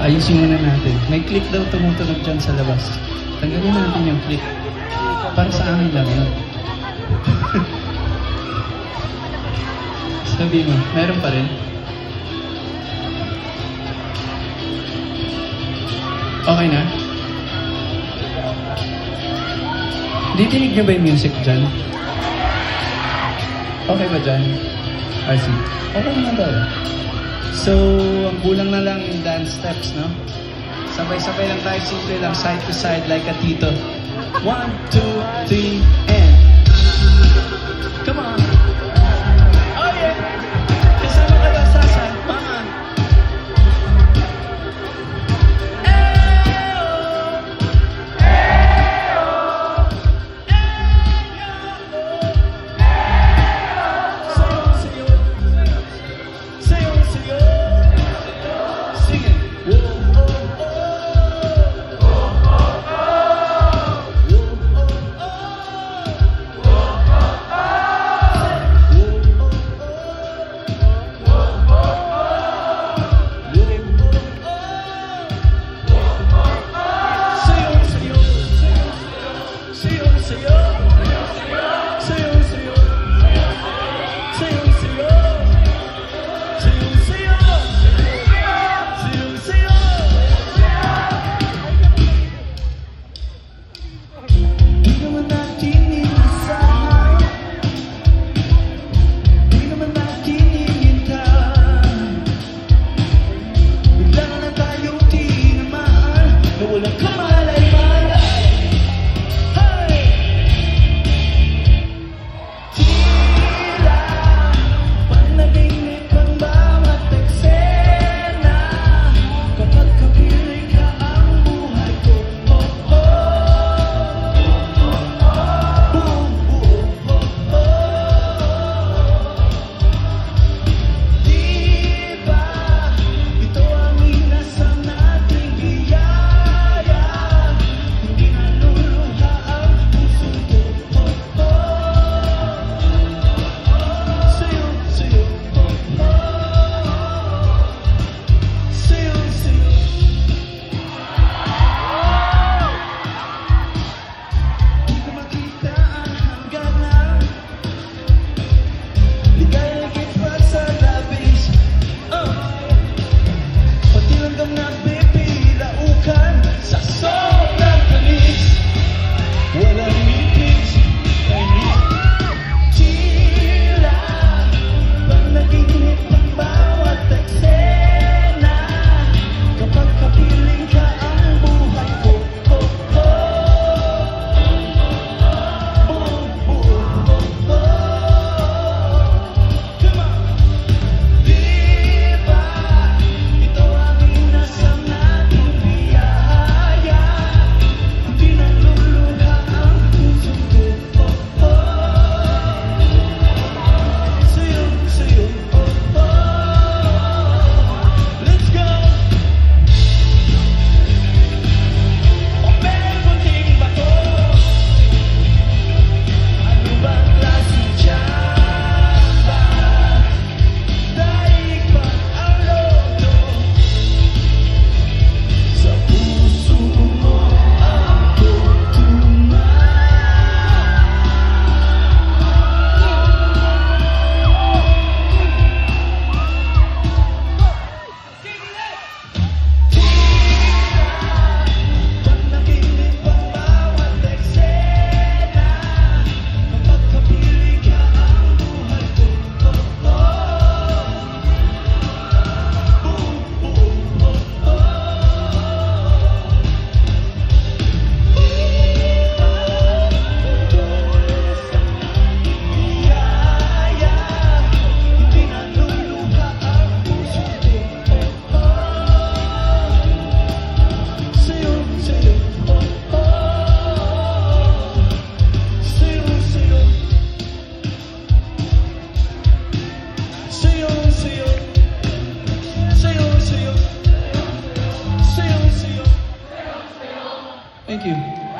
Ayusin muna natin. May click daw tumutunog dyan sa labas. Tanggalin natin yung click. Para sa amin lang yun. Sabi mo, meron pa rin? Okay na? Didinig nyo ba yung music dyan? Okay ba dyan? I see. Okay na daw. So, ang kulang na lang yung dance steps, no? Sabay-sabay lang tayo, simple lang, side to side like a tito. 1, 2, 3, and... Come on! Oh yeah! Kasama ka daw, Sasa. Mama! Thank you.